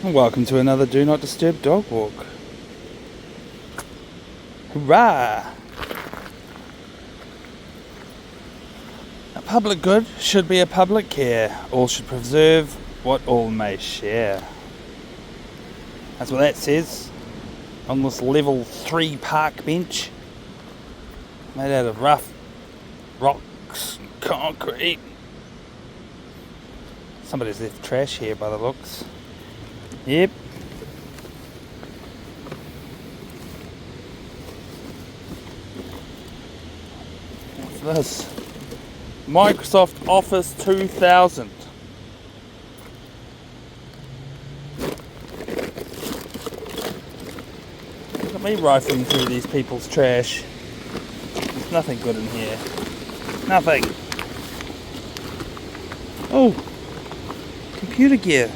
And welcome to another Do Not Disturb dog walk. Hurrah! A public good should be a public care. All should preserve what all may share. That's what that says on this level 3 park bench made out of rough rocks and concrete. Somebody's left trash here by the looks. Yep. What's this? Microsoft Office 2000. Look at me rifling through these people's trash. There's nothing good in here. Nothing. Oh, computer gear.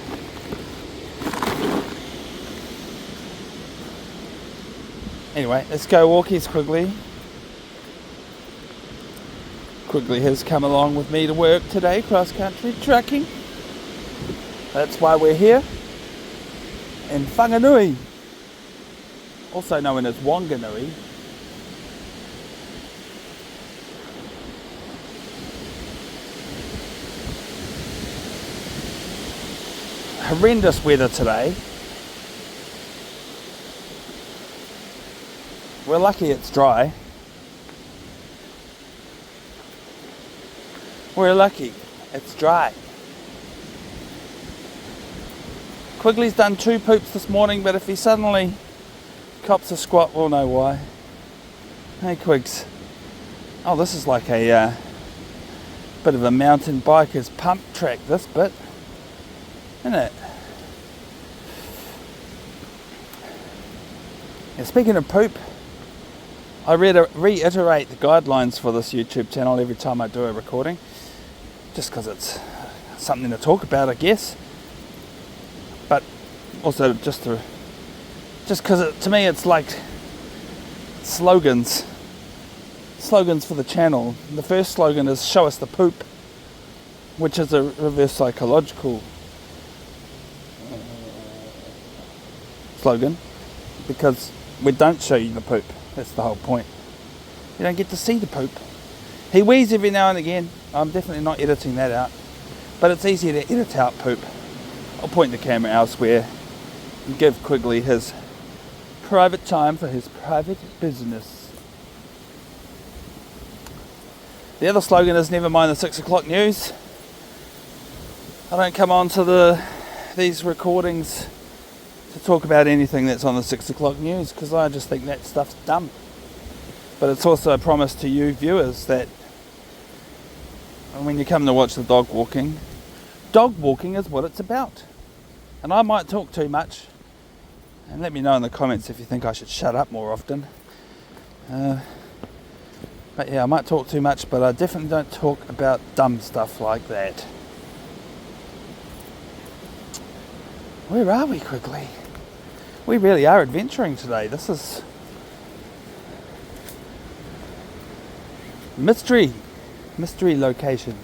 Anyway, let's go walkies, Quigley. Quigley has come along with me to work today, cross-country trucking. That's why we're here in Whanganui, also known as Wanganui. Horrendous weather today. We're lucky it's dry. We're lucky it's dry. Quigley's done 2 poops this morning, but if he suddenly cops a squat, we'll know why. Hey Quigs. Oh, this is like a bit of a mountain biker's pump track, this bit. Isn't it? Yeah, speaking of poop, I reiterate the guidelines for this YouTube channel every time I do a recording, just because it's something to talk about, I guess. But also just because to me it's like slogans for the channel. The first slogan is "Show us the poop," which is a reverse psychological slogan, because we don't show you the poop. That's the whole point. You don't get to see the poop. He wheezes every now and again. I'm definitely not editing that out. But it's easier to edit out poop. I'll point the camera elsewhere and give Quigley his private time for his private business. The other slogan is never mind the 6 o'clock news. I don't come on to these recordings to talk about anything that's on the 6 o'clock news, because I just think that stuff's dumb. But it's also a promise to you viewers that when you come to watch the dog walking is what it's about. And I might talk too much, and let me know in the comments if you think I should shut up more often. But yeah, I might talk too much, but I definitely don't talk about dumb stuff like that. Where are we, Quigley? We really are adventuring today. This is mystery location.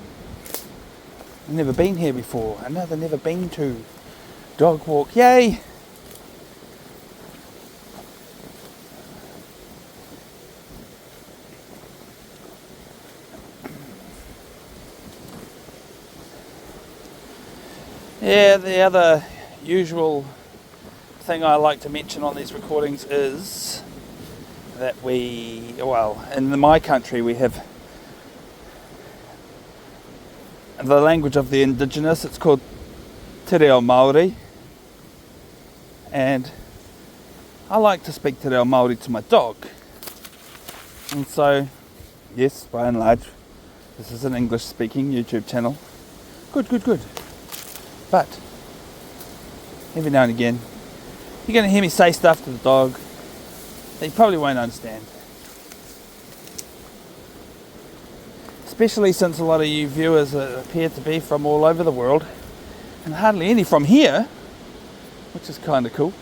I've never been here before. Another never been to dog walk. Yay! Yeah, the other usual thing I like to mention on these recordings is that in my country we have the language of the indigenous. It's called Te Reo Māori, and I like to speak Te Reo Māori to my dog. And so, yes, by and large, this is an English speaking YouTube channel. Good. But every now and again, you're going to hear me say stuff to the dog that you probably won't understand. Especially since a lot of you viewers appear to be from all over the world, and hardly any from here, which is kind of cool.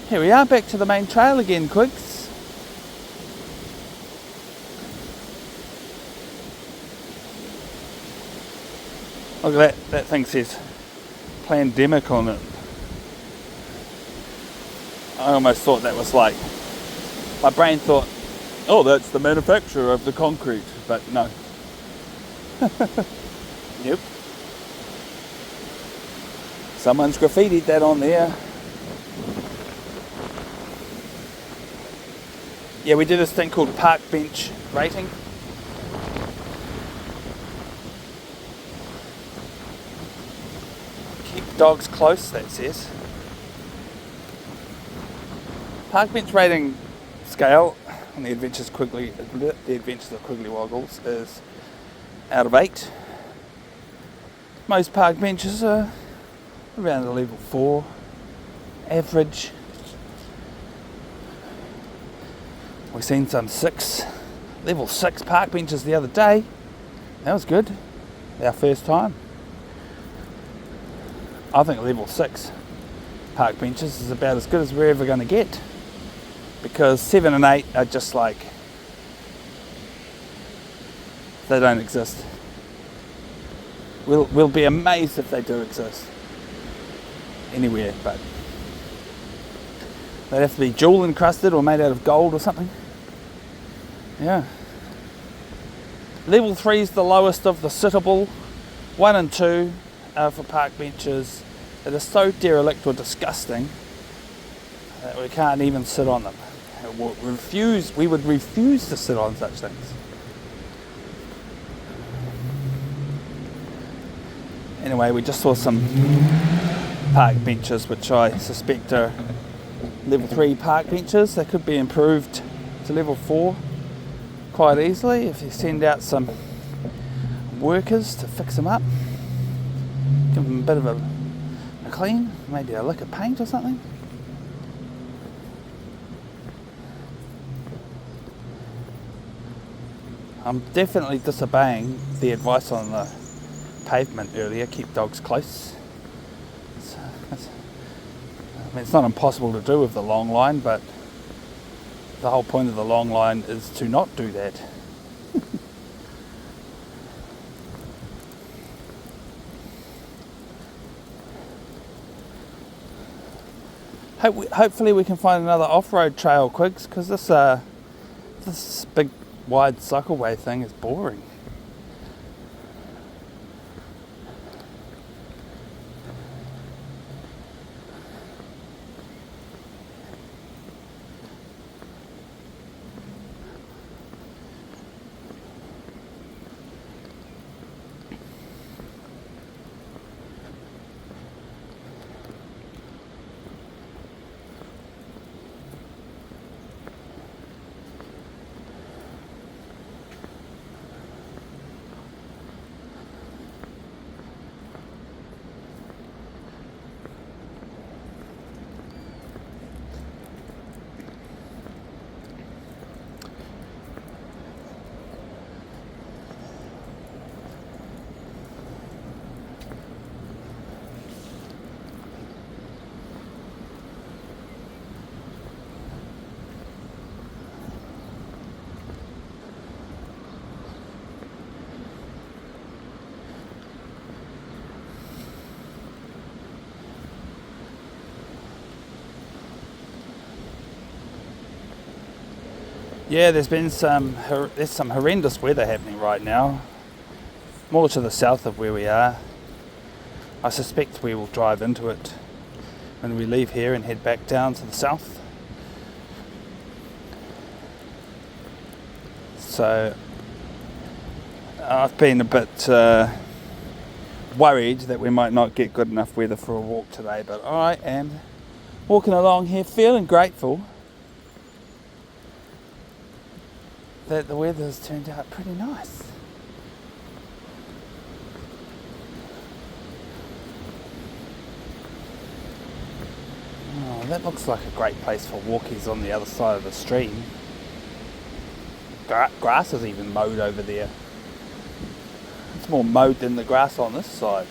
Here we are, back to the main trail again, Quigs. Look at that. That thing says pandemic on it. I almost thought that was like, my brain thought, oh, that's the manufacturer of the concrete, but no. Yep. Someone's graffitied that on there. Yeah, we do this thing called park bench rating. Keep dogs close, that says. Park bench rating scale on the Adventures of Quigley Woggles is out of 8. Most park benches are around a level 4, average. We've seen some level 6 park benches the other day. That was good. Our first time. I think level 6 park benches is about as good as we're ever going to get. Because 7 and 8 are just like, they don't exist. We'll be amazed if they do exist anywhere, but they'd have to be jewel encrusted or made out of gold or something. Yeah. Level 3 is the lowest of the sittable. 1 and 2 are for park benches that are so derelict or disgusting that we can't even sit on them. We would refuse to sit on such things. Anyway, we just saw some park benches which I suspect are level 3 park benches. They could be improved to level 4 quite easily if you send out some workers to fix them up. Give them a bit of a clean, maybe a lick of paint or something. I'm definitely disobeying the advice on the pavement earlier, keep dogs close. It's not impossible to do with the long line, but the whole point of the long line is to not do that. Hopefully we can find another off-road trail, Quigs, because this big wide cycleway thing is boring. Yeah, there's some horrendous weather happening right now, more to the south of where we are. I suspect we will drive into it when we leave here and head back down to the south. So I've been a bit worried that we might not get good enough weather for a walk today, but I am walking along here feeling grateful that the weather has turned out pretty nice. Oh, that looks like a great place for walkies on the other side of the stream. Grass is even mowed over there. It's more mowed than the grass on this side.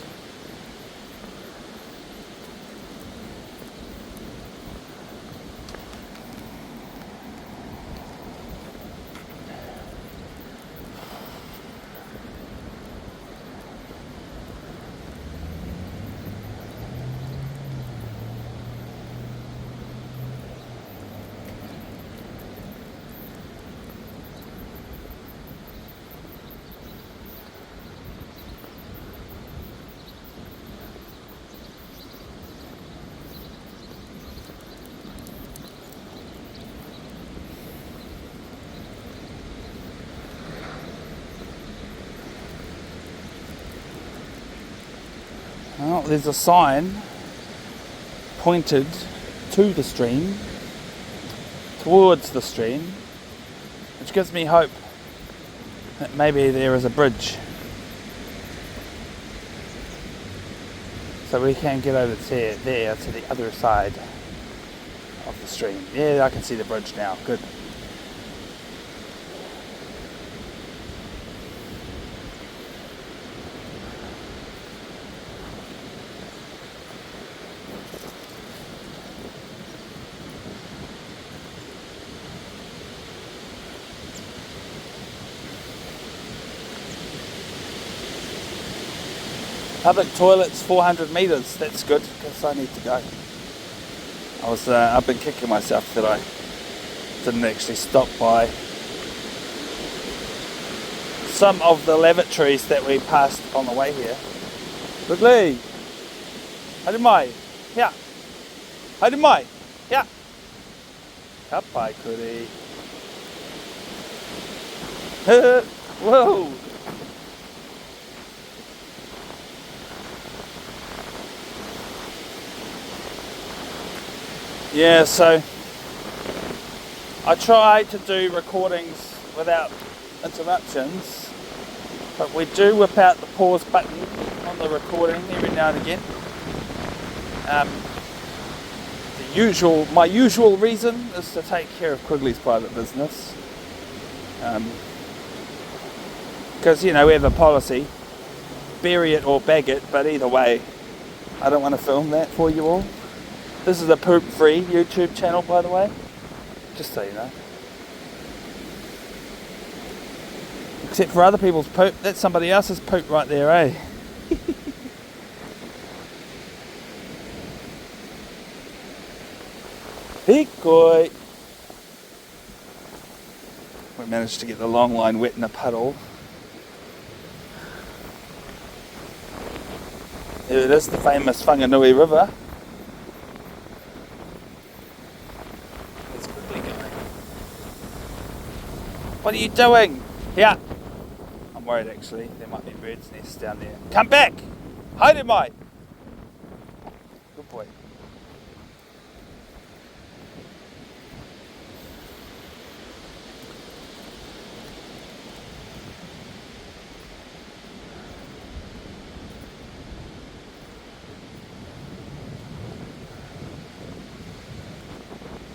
Well, there's a sign pointed to the stream, towards the stream, which gives me hope that maybe there is a bridge. So we can get over there to the other side of the stream. Yeah, I can see the bridge now. Good. Public toilets 400 metres, that's good, because I need to go. I've been kicking myself that I didn't actually stop by some of the lavatories that we passed on the way here. Quigley! Haere mai! Here! Haere mai! Here! Kapai kuri! Whoa! Yeah, so I try to do recordings without interruptions, but we do whip out the pause button on the recording every now and again. My usual reason is to take care of Quigley's private business, because we have a policy, bury it or bag it, but either way I don't want to film that for you all. This is a poop-free YouTube channel, by the way, just so you know. Except for other people's poop, that's somebody else's poop right there, eh? Hikoi! We managed to get the long line wet in a puddle. Here it is, the famous Whanganui River. What are you doing? Here. I'm worried actually. There might be birds' nests down there. Come back! Haere mai! Good boy.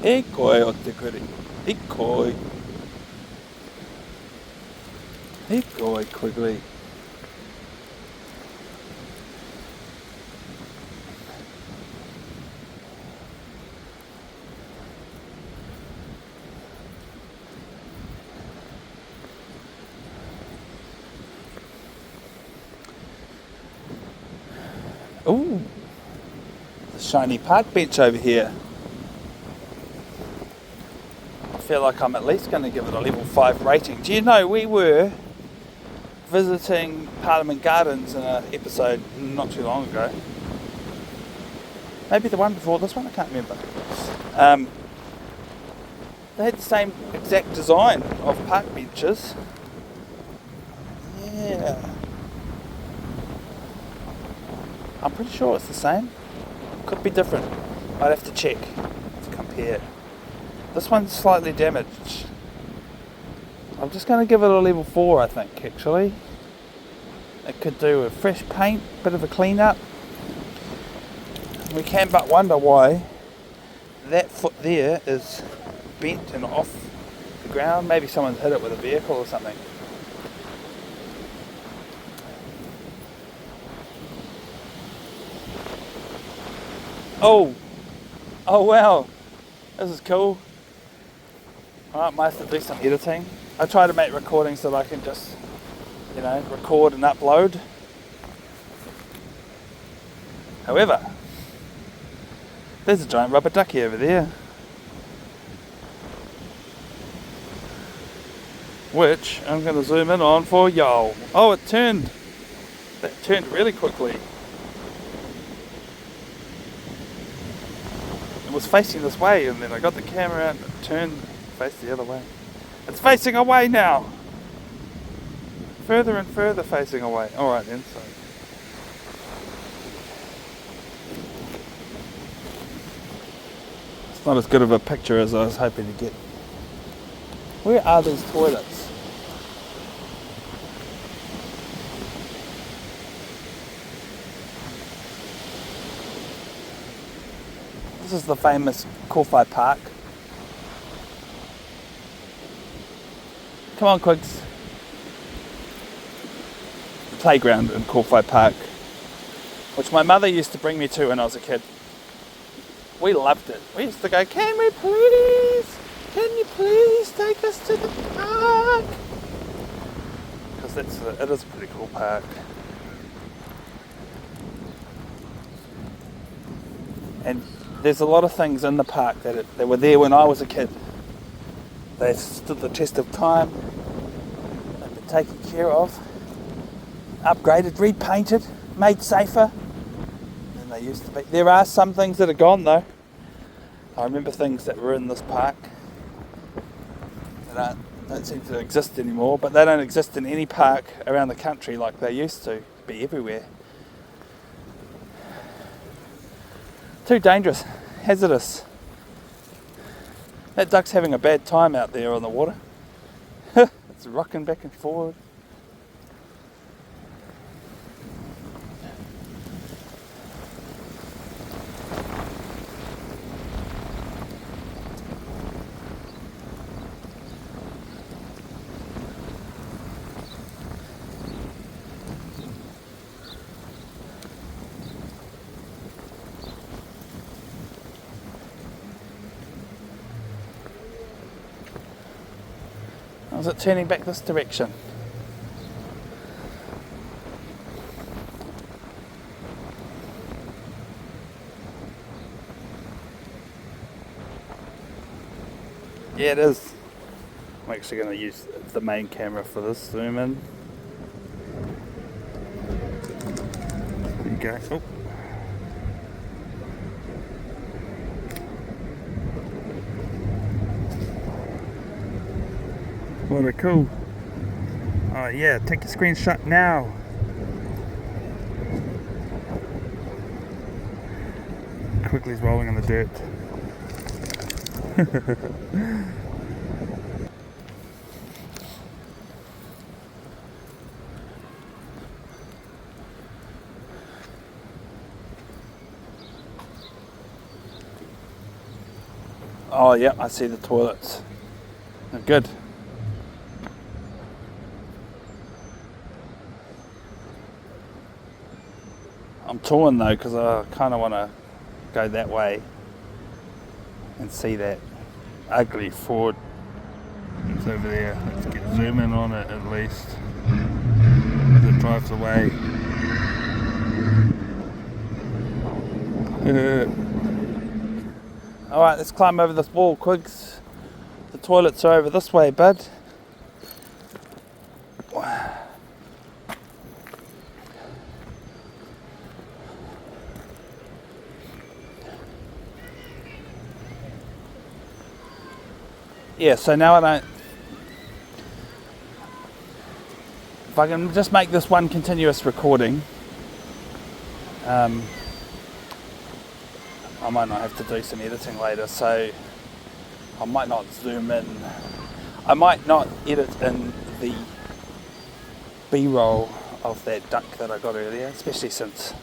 Hikoi o te kuri. Hikoi. Hikoi, Quigley. Ooh, the shiny park bench over here. I feel like I'm at least going to give it a level 5 rating. Do you know, we were visiting Parliament Gardens in an episode not too long ago. Maybe the one before this one, I can't remember. They had the same exact design of park benches. Yeah. I'm pretty sure it's the same. Could be different. I'd have to check to compare. This one's slightly damaged. I'm just going to give it a level 4, I think, actually. It could do with fresh paint, bit of a clean up. We can but wonder why that foot there is bent and off the ground. Maybe someone's hit it with a vehicle or something. Oh wow, this is cool. Alright, might have to do some editing. I try to make recordings so that I can just, record and upload. However, there's a giant rubber ducky over there, which I'm going to zoom in on for y'all. Oh, it turned. That turned really quickly. It was facing this way, and then I got the camera out and it turned, faced the other way. It's facing away now. Further and further facing away. Alright then, so. not as good of a picture as I was hoping to get. Where are these toilets? This is the famous Kōwhai Park. Come on, Quigs. Playground in Kōwhai Park, which my mother used to bring me to when I was a kid. We loved it. We used to go, can you please take us to the park? Because it is a pretty cool park. And there's a lot of things in the park that were there when I was a kid. They stood the test of time. They've been taken care of, upgraded, repainted, made safer than they used to be. There are some things that are gone though. I remember things that were in this park that don't seem to exist anymore, but they don't exist in any park around the country like they used to be everywhere. Too dangerous, hazardous. That duck's having a bad time out there on the water. It's rocking back and forward. Or is it turning back this direction? Yeah, it is. I'm actually going to use the main camera for this. Zoom in. There you go. Oh. What a cool. Oh yeah, take a screenshot now. Quigley's rolling in the dirt. Oh yeah, I see the toilets. They're good. I'm torn though because I kind of want to go that way and see that ugly Ford. It's over there. Let's get zoom in on it at least as it drives away. Alright, let's climb over this wall, Quigs. The toilets are over this way, bud. Yeah, so now I don't... If I can just make this one continuous recording, I might not have to do some editing later, so I might not zoom in. I might not edit in the B-roll of that duck that I got earlier, especially since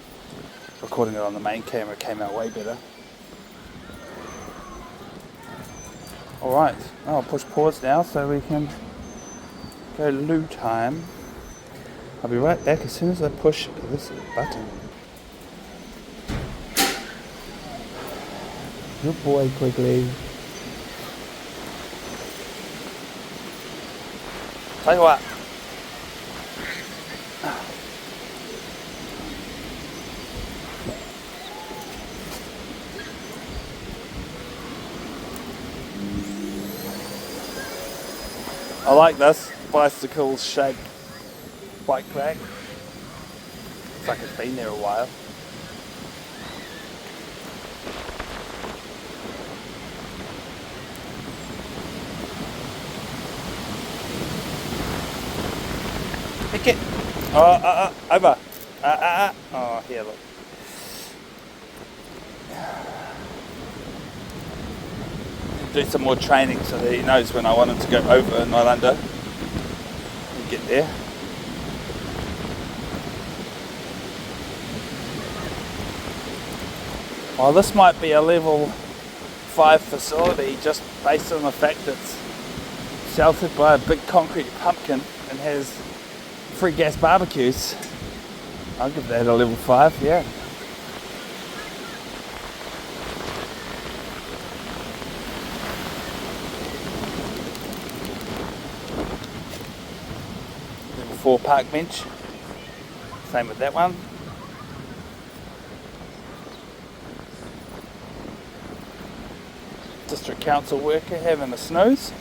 recording it on the main camera came out way better. Alright, I'll push pause now so we can go loo time. I'll be right back as soon as I push this button. Good boy, Quigley. Tell you what. I like this bicycle shaped bike rack. Looks like it's been there a while. Pick it. Over. Oh, here, look. do some more training so that he knows when I want him to go over and not under. And get there. Well, this might be a level 5 facility just based on the fact it's sheltered by a big concrete pumpkin and has free gas barbecues. I'll give that a level 5, yeah. Level 4 park bench. Same with that one. District council worker having a snooze,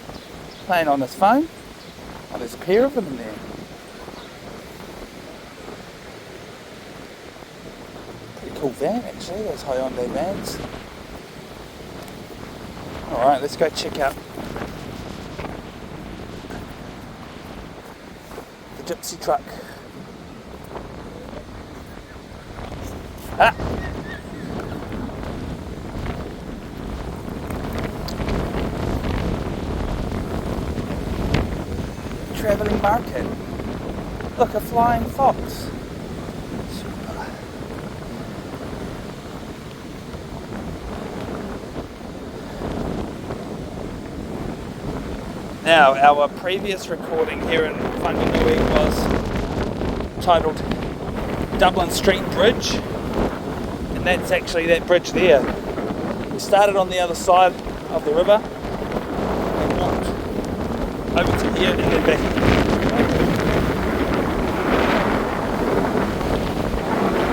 playing on his phone. Oh, there's a pair of them in there. Pretty cool van actually, those Hyundai vans. Alright, let's go check out the gypsy truck. Ah! Travelling market. Look, a flying fox. Super. Now, our previous recording here in Whanganui was titled Dublin Street Bridge, and that's actually that bridge there. We started on the other side of the river and walked over to here and then back.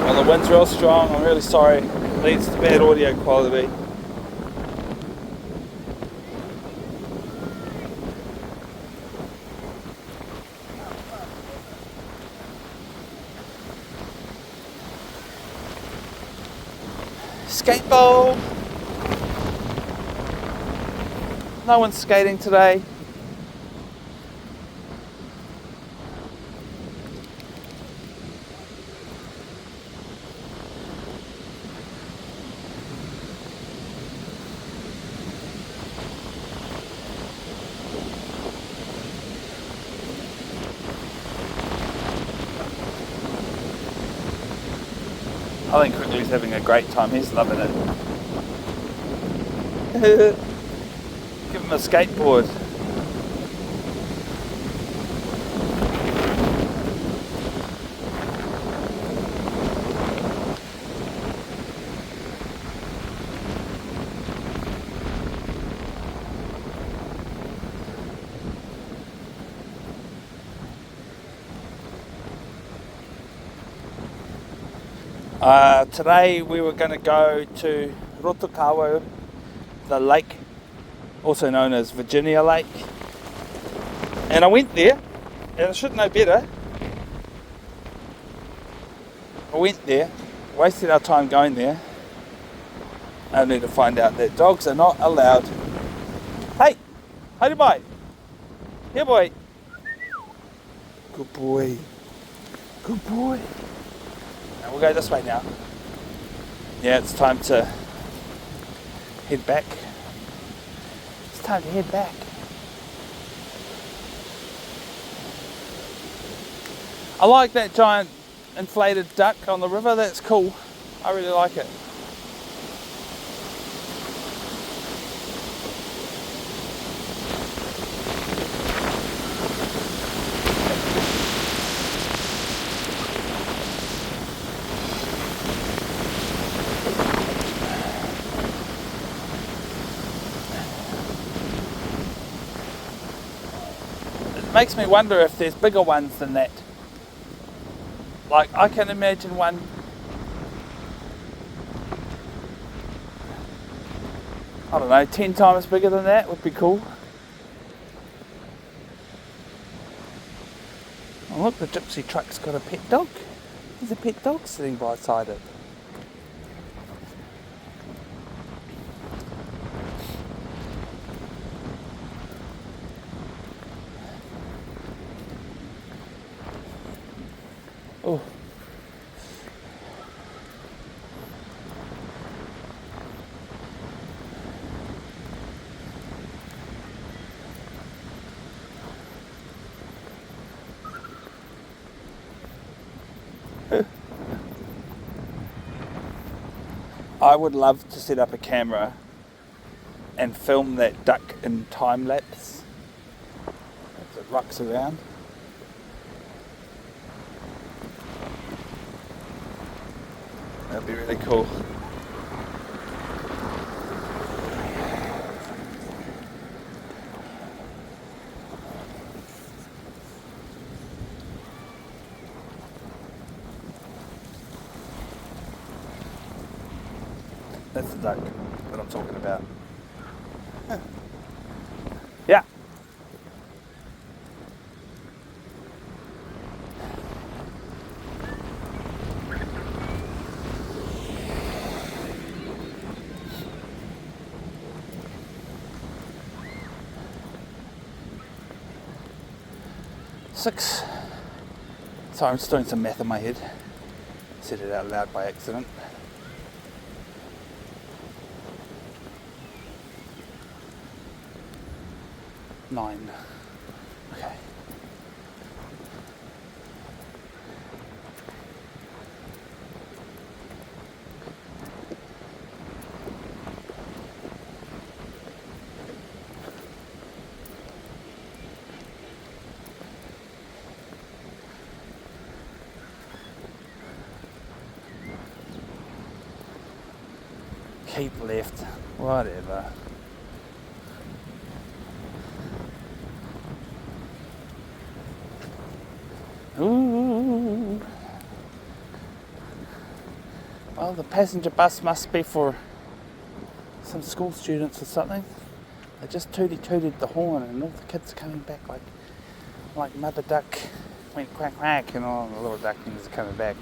Well, the wind's real strong, I'm really sorry. It leads to bad audio quality. Skateboard! No one's skating today. I think Quigley's having a great time, he's loving it. Give him a skateboard. Today we were going to go to Rotokawa, the lake, also known as Virginia Lake. And I went there, and I should know better. I went there, wasted our time going there, only to find out that dogs are not allowed. Hey! Hey boy! Here boy! Good boy. Good boy. Now we'll go this way now. Yeah, it's time to head back. It's time to head back. I like that giant inflated duck on the river, that's cool. I really like it. Makes me wonder if there's bigger ones than that. Like, I can imagine one I don't know, 10 times bigger than that would be cool. Oh look, the gypsy truck's got a pet dog. There's a pet dog sitting beside it. Oh. I would love to set up a camera and film that duck in time lapse as it rocks around. That'd be really cool. That's the duck that I'm talking about. Yeah. Six. Sorry, I'm just doing some math in my head. Said it out loud by accident. 9. Okay. Keep left. Whatever. Ooh. Well, the passenger bus must be for some school students or something. They just tooted the horn and all the kids are coming back like Mother Duck went quack quack and all the little ducklings are coming back.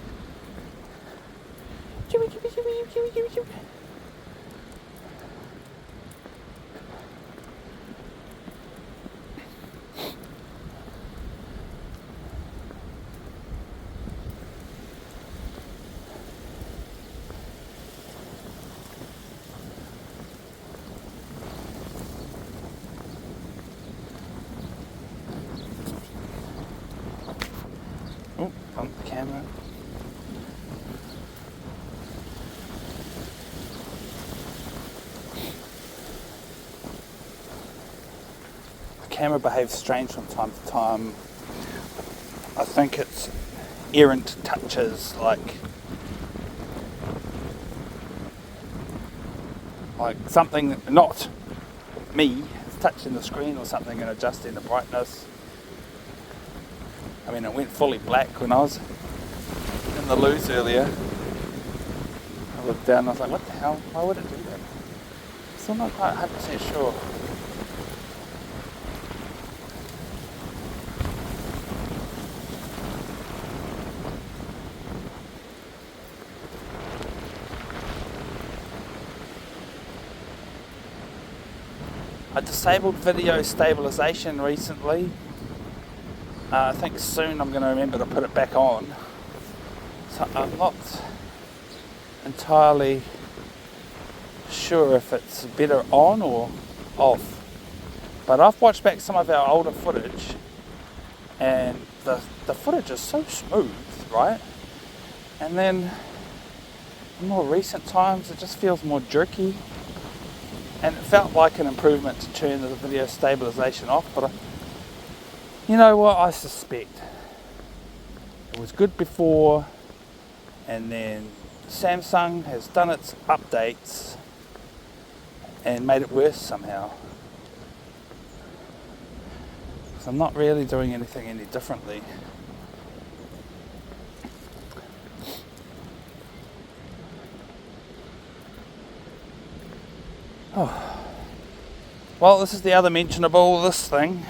Oh, on the camera. The camera behaves strange from time to time. I think it's errant touches like something not me is touching the screen or something and adjusting the brightness. I mean, it went fully black when I was in the loos earlier. I looked down and I was like, what the hell? Why would it do that? Still not quite 100% sure. I disabled video stabilization recently. I think soon I'm going to remember to put it back on. So I'm not entirely sure if it's better on or off. But I've watched back some of our older footage and the footage is so smooth, right? And then in more recent times it just feels more jerky. And it felt like an improvement to turn the video stabilization off, but you know what, I suspect it was good before and then Samsung has done its updates and made it worse somehow. So I'm not really doing anything any differently. Oh. Well, this is the other mentionable, this thing.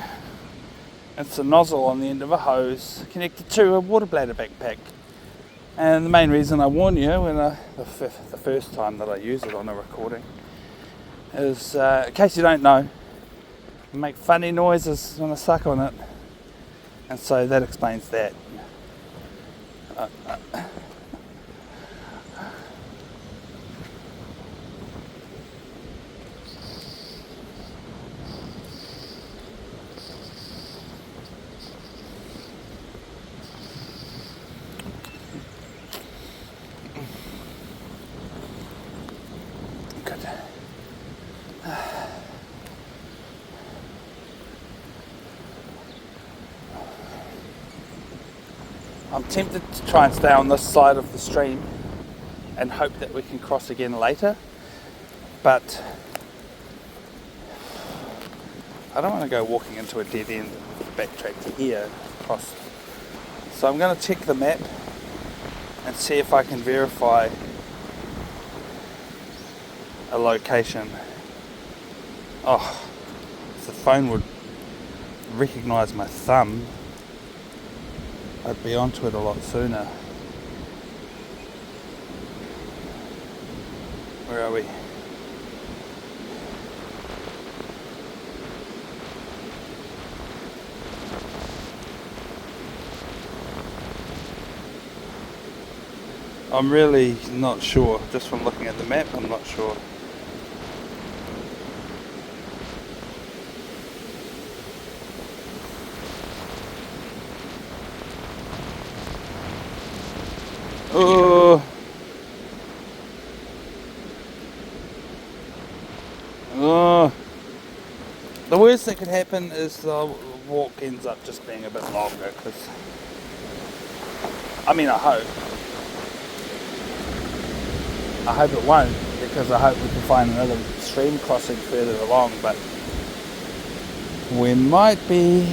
It's a nozzle on the end of a hose connected to a water bladder backpack. And the main reason I warn you when the first time that I use it on a recording is, in case you don't know, I make funny noises when I suck on it. And so that explains that. I'm tempted to try and stay on this side of the stream and hope that we can cross again later, but I don't want to go walking into a dead end and backtrack to here across. So I'm going to check the map and see if I can verify a location. Oh, if the phone would recognise my thumb, I'd be onto it a lot sooner. Where are we? I'm really not sure. Just from looking at the map, I'm not sure. Oh. Oh. The worst that could happen is the walk ends up just being a bit longer, because I mean, I hope it won't, because I hope we can find another stream crossing further along, but we might be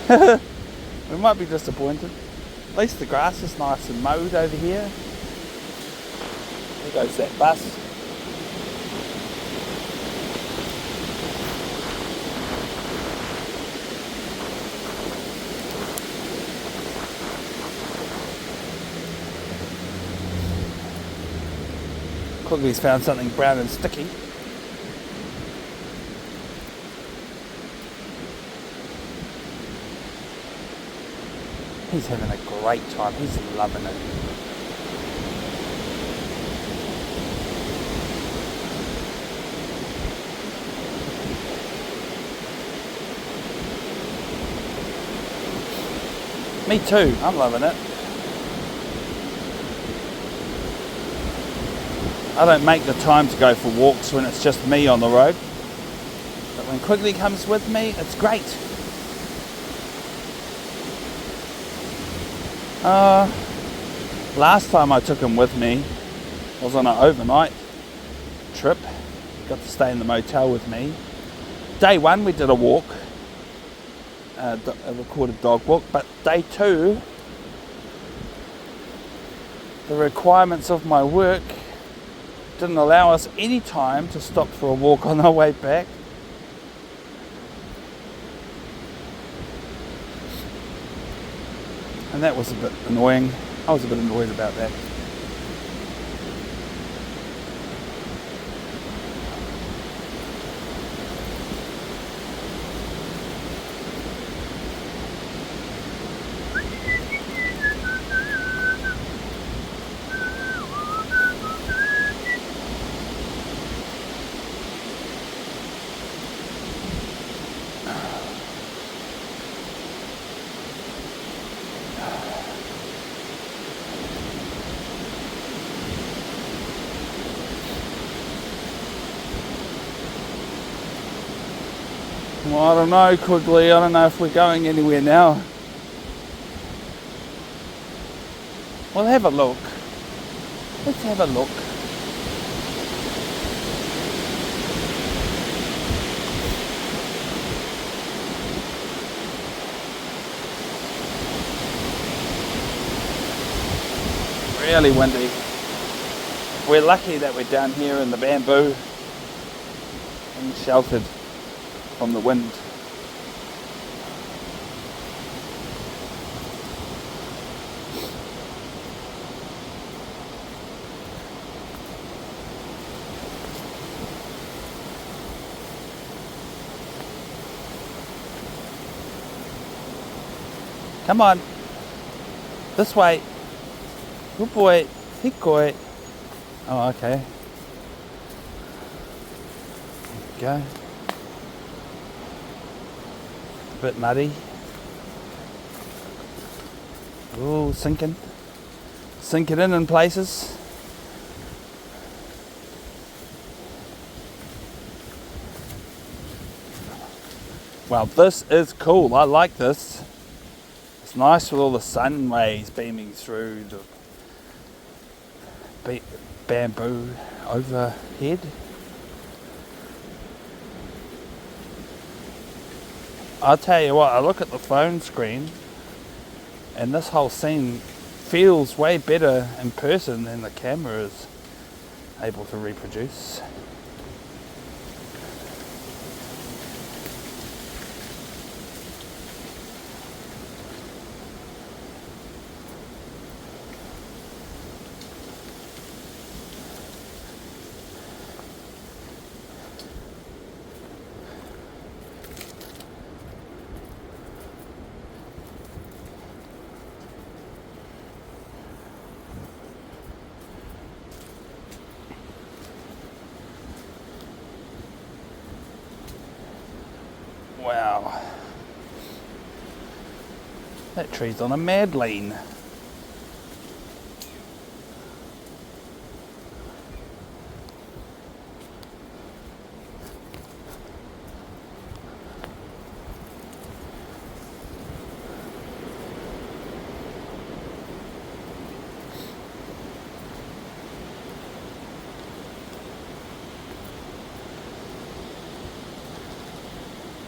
we might be disappointed. At least the grass is nice and mowed over here. There goes that bus. Quigley's found something brown and sticky. He's having a great time. He's loving it. Me too. I'm loving it. I don't make the time to go for walks when it's just me on the road. But when Quigley comes with me, it's great. Last time I took him with me was on an overnight trip. Got to stay in the motel with me. Day one we did a walk, a recorded dog walk, but day two, the requirements of my work didn't allow us any time to stop for a walk on our way back. And that was a bit annoying. I was a bit annoyed about that. Well, I don't know, Quigley. I don't know if we're going anywhere now. We'll have a look. Let's have a look. Really windy. We're lucky that we're down here in the bamboo and sheltered from the wind. Come on. This way. Good boy. Hikoi. Oh, okay. There we go. A bit muddy. Ooh, sinking in places. Wow, this is cool. I like this. It's nice with all the sun rays beaming through the bamboo overhead. I'll tell you what, I look at the phone screen and this whole scene feels way better in person than the camera is able to reproduce. Wow, that tree's on a mad lane.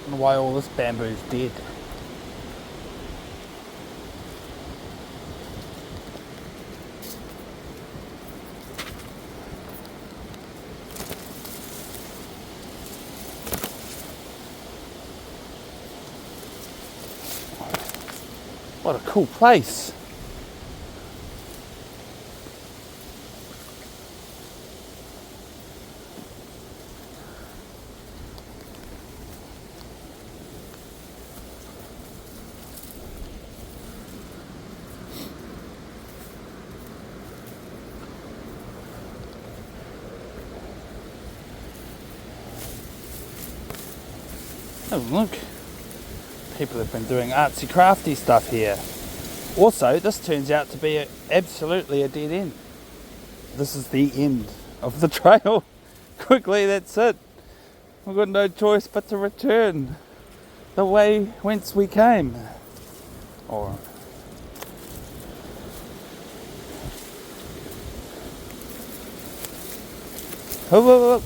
I wonder why all this bamboo's dead. What a cool place. Oh look, people have been doing artsy crafty stuff here. Also, this turns out to be absolutely a dead end. This is the end of the trail. Quickly, that's it. We've got no choice but to return the way whence we came. Or oh.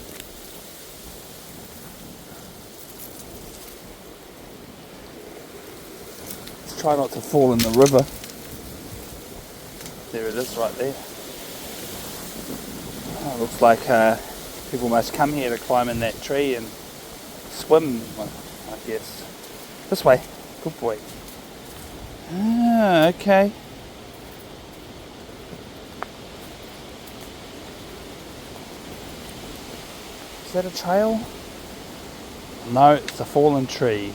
Try not to fall in the river. There it is right there. Oh, looks like people must come here to climb in that tree and swim, I guess. This way. Good boy. Ah, okay. Is that a trail? No, it's a fallen tree.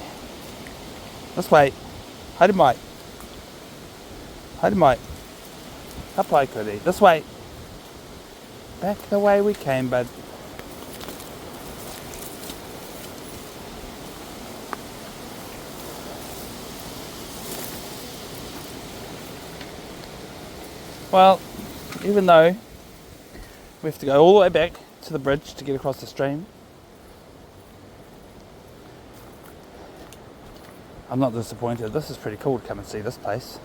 This way. Haere mai. Haere mai. Hapai kore. This way. Back the way we came, bud. Well, even though we have to go all the way back to the bridge to get across the stream, I'm not disappointed. This is pretty cool to come and see this place.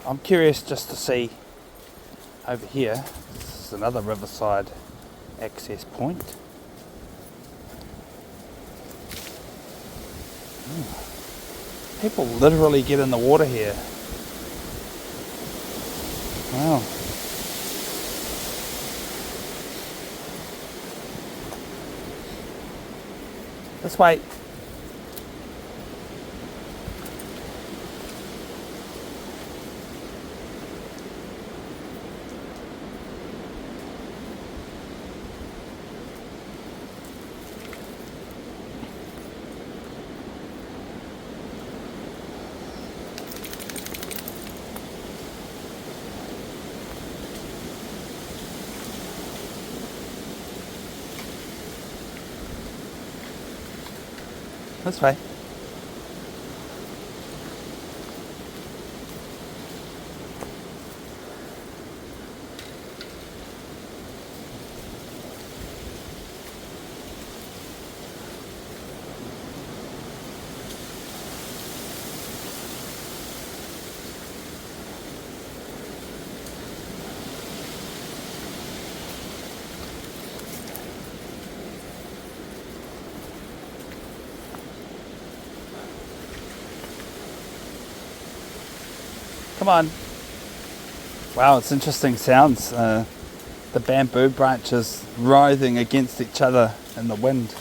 I'm curious just to see over here. This is another riverside access point. People literally get in the water here. Wow. This way. This way. Come on. Wow, it's interesting sounds. The bamboo branches writhing against each other in the wind.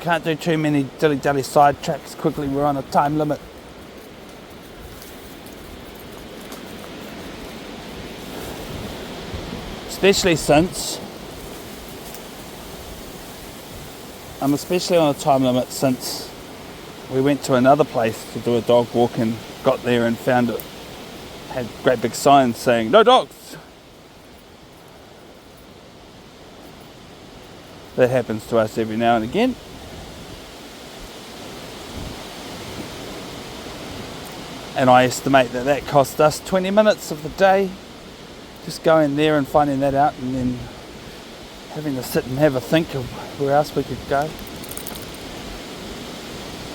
Can't do too many dilly-dally side tracks quickly, we're on a time limit. Especially since I'm on a time limit since we went to another place to do a dog walk and got there and found it had great big signs saying no dogs. That happens to us every now and again. And I estimate that cost us 20 minutes of the day, just going there and finding that out, and then having to sit and have a think of where else we could go.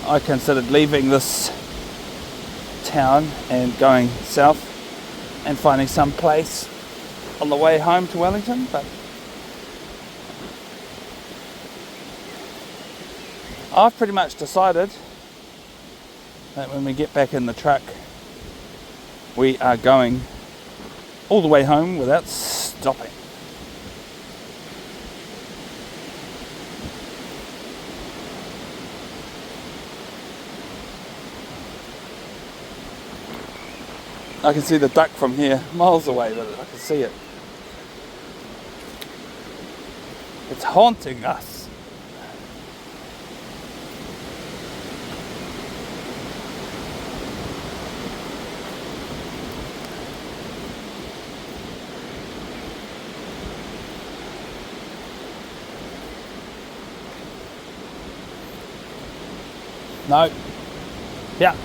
I considered leaving this town and going south and finding some place on the way home to Wellington, but I've pretty much decided that when we get back in the truck, we are going all the way home without stopping. I can see the duck from here, miles away, but I can see it. It's haunting us. No. Yeah.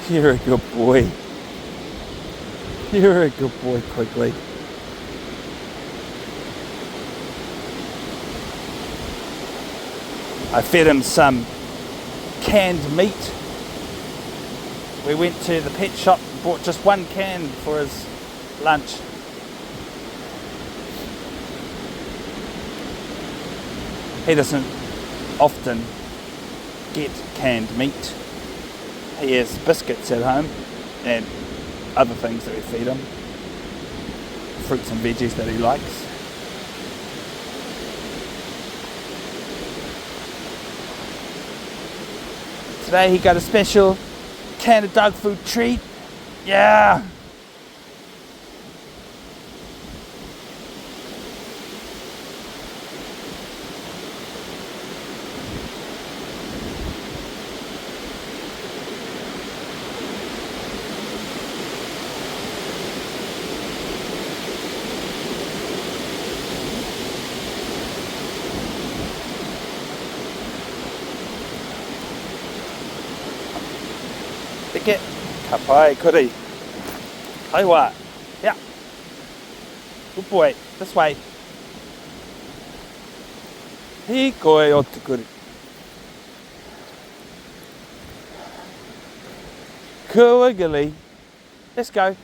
You're a good boy. You're a good boy, Quigley. I fed him some canned meat. We went to the pet shop and bought just one can for his lunch. He doesn't often get canned meat. He has biscuits at home and other things that we feed him. Fruits and veggies that he likes. Today he got a special can of dog food treat. Yeah! Ticket. Kōwhai, kuri. Kōwhai. Yeah. Good boy. This way. Hikoi o te kuri. Quigley. Let's go.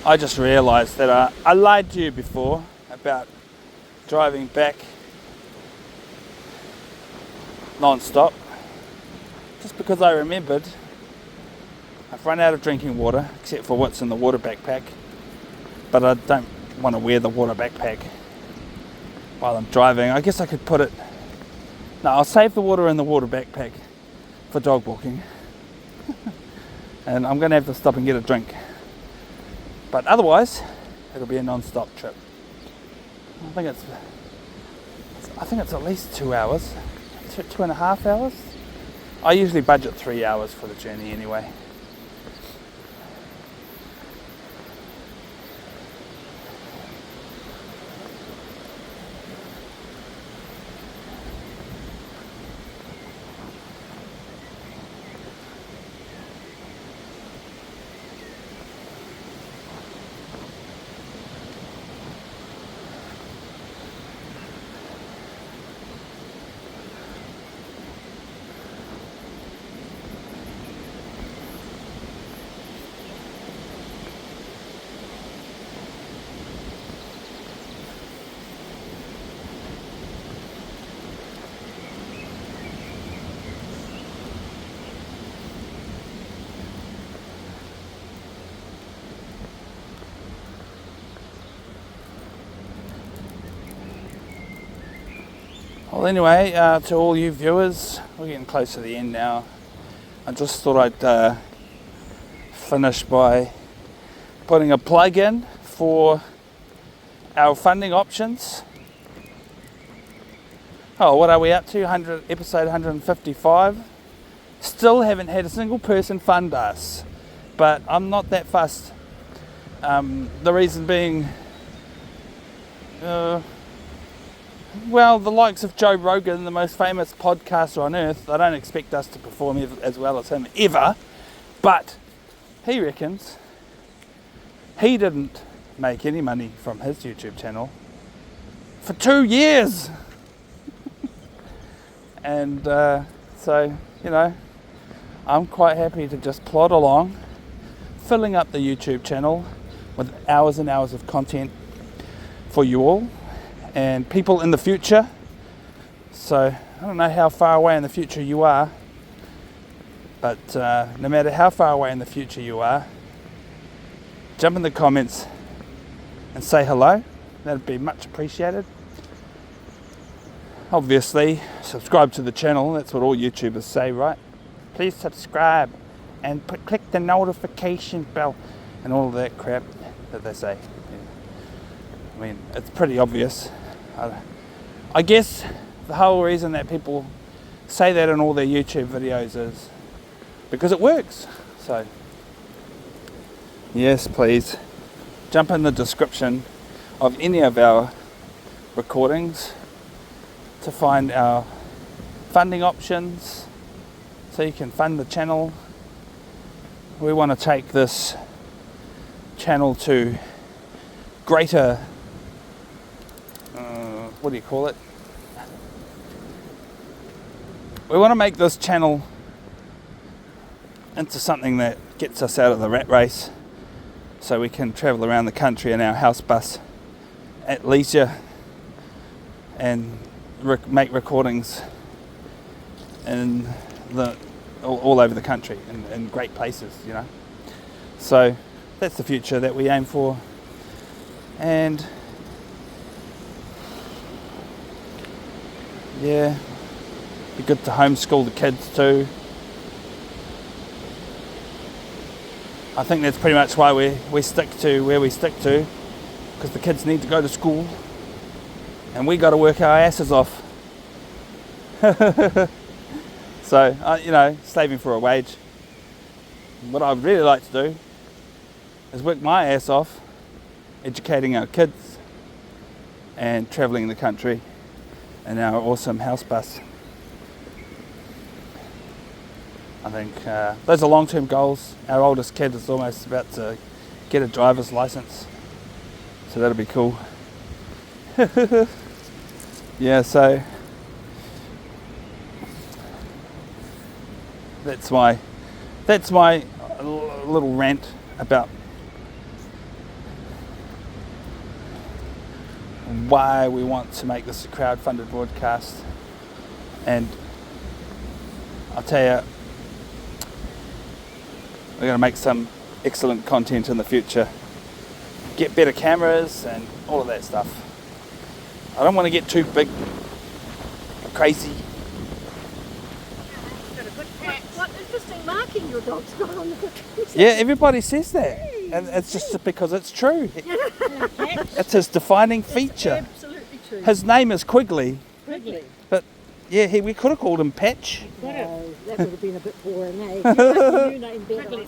I just realised that I lied to you before about driving back non-stop, just because I remembered I've run out of drinking water except for what's in the water backpack, but I don't want to wear the water backpack while I'm driving. I guess I could put it, no, I'll save the water in the water backpack for dog walking and I'm going to have to stop and get a drink. But otherwise, it'll be a non-stop trip. I think it's at least 2 hours, 2.5 hours. I usually budget 3 hours for the journey anyway. Well, anyway, to all you viewers, we're getting close to the end now. I just thought I'd finish by putting a plug in for our funding options. Oh, what are we up to? Episode 155. Still haven't had a single person fund us, but I'm not that fussed. The reason being, well, the likes of Joe Rogan, the most famous podcaster on earth, I don't expect us to perform as well as him ever, but he reckons he didn't make any money from his YouTube channel for 2 years. And so, you know, I'm quite happy to just plod along, filling up the YouTube channel with hours and hours of content for you all and people in the future. So I don't know how far away in the future you are, but no matter how far away in the future you are, jump in the comments and say hello. That'd be much appreciated. Obviously, subscribe to the channel. That's what all YouTubers say, right? Please subscribe and click the notification bell and all of that crap that they say. I mean, it's pretty obvious. I guess the whole reason that people say that in all their YouTube videos is because it works. So, yes, please jump in the description of any of our recordings to find our funding options so you can fund the channel. We want to take this channel to greater, what do you call it? We want to make this channel into something that gets us out of the rat race so we can travel around the country in our house bus at leisure and make recordings in all over the country in great places, you know. So that's the future that we aim for, and yeah, be good to homeschool the kids too. I think that's pretty much why we stick to where we stick to, because the kids need to go to school and we got to work our asses off. So, you know, saving for a wage. What I'd really like to do is work my ass off educating our kids and travelling the country in our awesome house bus. I think those are long-term goals. Our oldest kid is almost about to get a driver's license, so that'll be cool. Yeah, so that's my little rant about why we want to make this a crowd-funded broadcast. And I'll tell you, we're going to make some excellent content in the future. Get better cameras and all of that stuff. I don't want to get too big, crazy. What interesting marking your dog's got on the picture. Yeah, everybody says that, and it's just because it's true. It's his defining feature. Absolutely true. His name is Quigley. Quigley. But yeah, we could have called him Patch. No, that would have been a bit boring, eh? You like the new name better.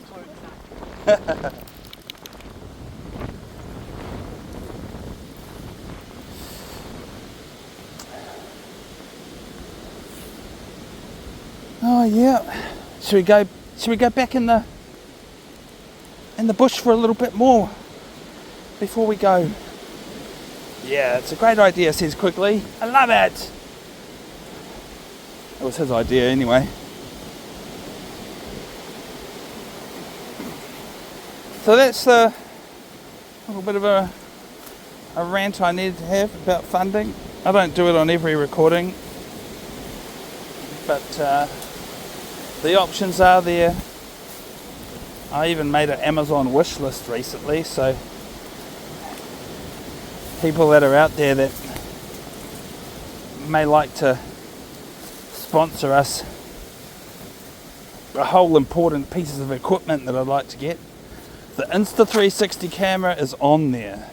Oh yeah. Should we go back in the bush for a little bit more before we go? Yeah, it's a great idea, says Quigley. I love it. It was his idea anyway. So that's a little bit of a rant I need to have about funding. I don't do it on every recording, but the options are there. I even made an Amazon wish list recently, so people that are out there that may like to sponsor us a whole important pieces of equipment that I'd like to get, the Insta360 camera is on there.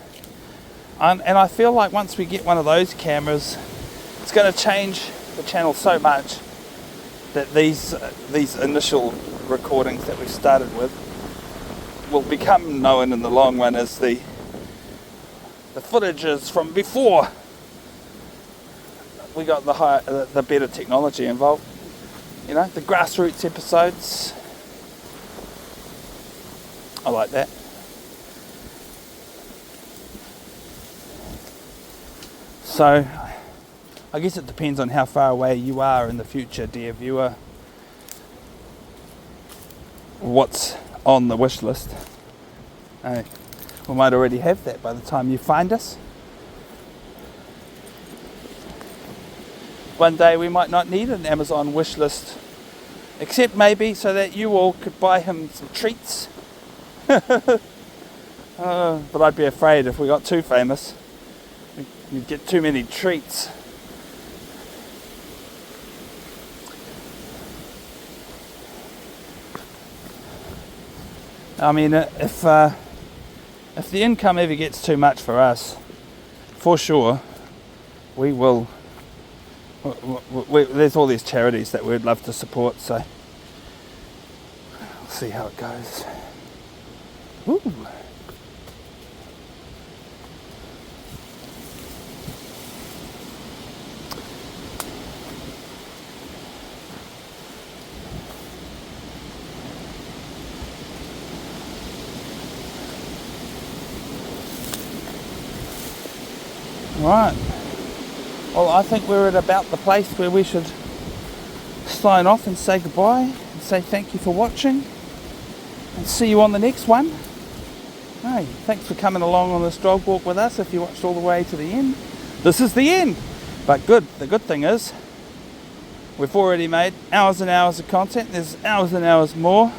And I feel like once we get one of those cameras, it's going to change the channel so much that these initial recordings that we've started with will become known in the long run as the footages from before we got the better technology involved. You know, the grassroots episodes. I like that. So, I guess it depends on how far away you are in the future, dear viewer. What's on the wish list? We might already have that by the time you find us. One day we might not need an Amazon wish list, except maybe so that you all could buy him some treats. But I'd be afraid if we got too famous, you'd get too many treats. I mean, if the income ever gets too much for us, for sure, we will. There's all these charities that we'd love to support, so we'll see how it goes. Ooh. Right. Well, I think we're at about the place where we should sign off and say goodbye and say thank you for watching and see you on the next one. Hey, thanks for coming along on this dog walk with us if you watched all the way to the end. This is the end, but the good thing is we've already made hours and hours of content. There's hours and hours more,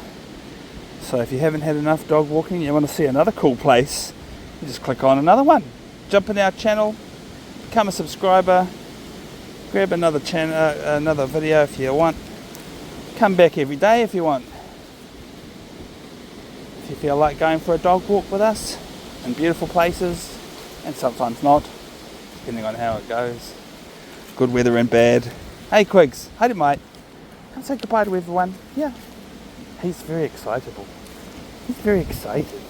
so if you haven't had enough dog walking, you want to see another cool place, you just click on another one, jump in our channel, become a subscriber, grab another video if you want, come back every day if you want. If you feel like going for a dog walk with us in beautiful places, and sometimes not, depending on how it goes, good weather and bad. Hey Quigs, hi mate, come say goodbye to everyone. Yeah, he's very excitable, he's very excited.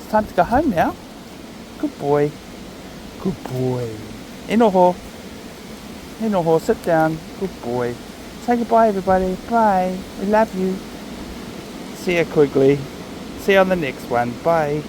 It's time to go home now. Good boy. Good boy. Inoho. Inoho, sit down. Good boy. Say goodbye, everybody. Bye. We love you. See ya, Quigley. See you on the next one. Bye.